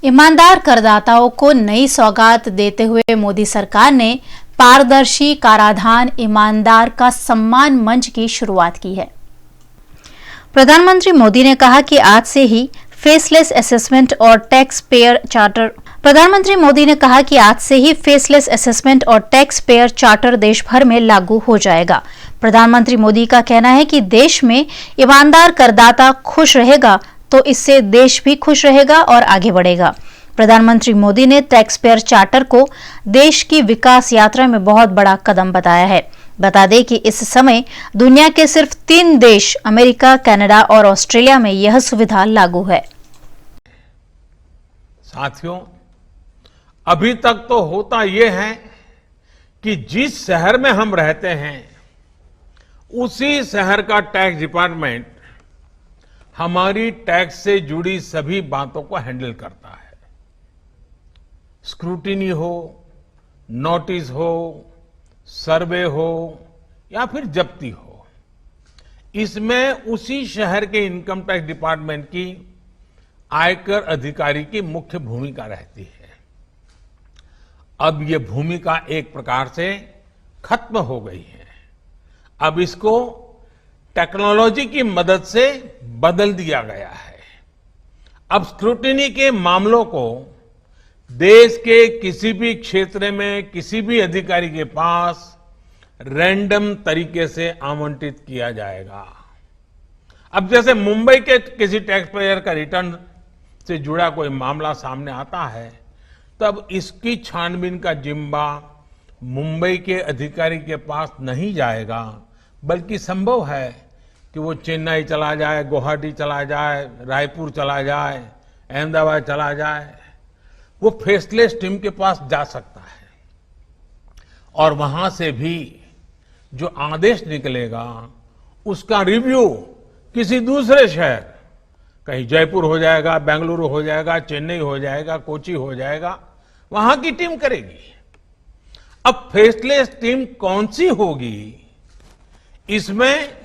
ईमानदार करदाताओं को नई सौगात देते हुए मोदी सरकार ने पारदर्शी कराधान ईमानदार का सम्मान मंच की शुरुआत की है। प्रधानमंत्री मोदी ने कहा कि आज से ही फेसलेस असेसमेंट और टैक्स पेयर चार्टर देश भर में लागू हो जाएगा। प्रधानमंत्री मोदी का कहना है कि देश में ईमानदार करदाता खुश रहेगा तो इससे देश भी खुश रहेगा और आगे बढ़ेगा। प्रधानमंत्री मोदी ने टैक्स पेयर चार्टर को देश की विकास यात्रा में बहुत बड़ा कदम बताया है। बता दें कि इस समय दुनिया के सिर्फ 3 देश अमेरिका, कनाडा और ऑस्ट्रेलिया में यह सुविधा लागू है। साथियों, अभी तक तो होता यह है कि जिस शहर में हम रहते हैं उसी शहर का टैक्स डिपार्टमेंट हमारी टैक्स से जुड़ी सभी बातों को हैंडल करता है। स्क्रूटिनी हो, नोटिस हो, सर्वे हो या फिर जब्ती हो, इसमें उसी शहर के इनकम टैक्स डिपार्टमेंट की आयकर अधिकारी की मुख्य भूमिका रहती है। अब ये भूमिका एक प्रकार से खत्म हो गई है। अब इसको टेक्नोलॉजी की मदद से बदल दिया गया है। अब स्क्रूटिनी के मामलों को देश के किसी भी क्षेत्र में किसी भी अधिकारी के पास रैंडम तरीके से आवंटित किया जाएगा। अब जैसे मुंबई के किसी टैक्स पेयर का रिटर्न से जुड़ा कोई मामला सामने आता है, तब इसकी छानबीन का जिम्मा मुंबई के अधिकारी के पास नहीं जाएगा, बल्कि संभव है कि वो चेन्नई चला जाए, गुवाहाटी चला जाए, रायपुर चला जाए, अहमदाबाद चला जाए। वो फेसलेस टीम के पास जा सकता है और वहां से भी जो आदेश निकलेगा उसका रिव्यू किसी दूसरे शहर, कहीं जयपुर हो जाएगा, बेंगलुरु हो जाएगा, चेन्नई हो जाएगा, कोची हो जाएगा, वहां की टीम करेगी। अब फेसलेस टीम कौन सी होगी, इसमें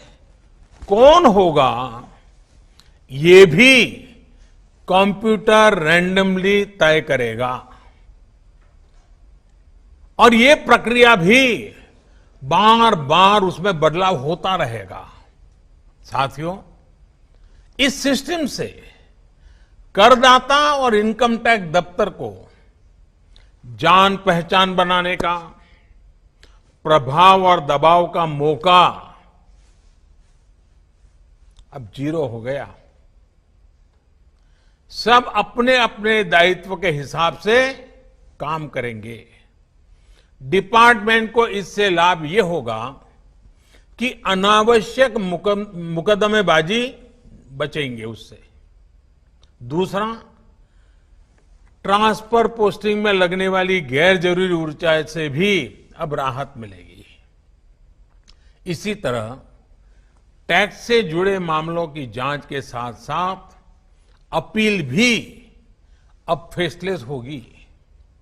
कौन होगा, ये भी कंप्यूटर रैंडमली तय करेगा और ये प्रक्रिया भी बार बार उसमें बदलाव होता रहेगा। साथियों, इस सिस्टम से करदाता और इनकम टैक्स दफ्तर को जान पहचान बनाने का, प्रभाव और दबाव का मौका अब 0 हो गया। सब अपने अपने दायित्व के हिसाब से काम करेंगे। डिपार्टमेंट को इससे लाभ ये होगा कि अनावश्यक मुकदमेबाजी बचेंगे उससे। दूसरा, ट्रांसफर पोस्टिंग में लगने वाली गैर जरूरी ऊर्जा से भी अब राहत मिलेगी। इसी तरह टैक्स से जुड़े मामलों की जांच के साथ साथ अपील भी अब फेसलेस होगी।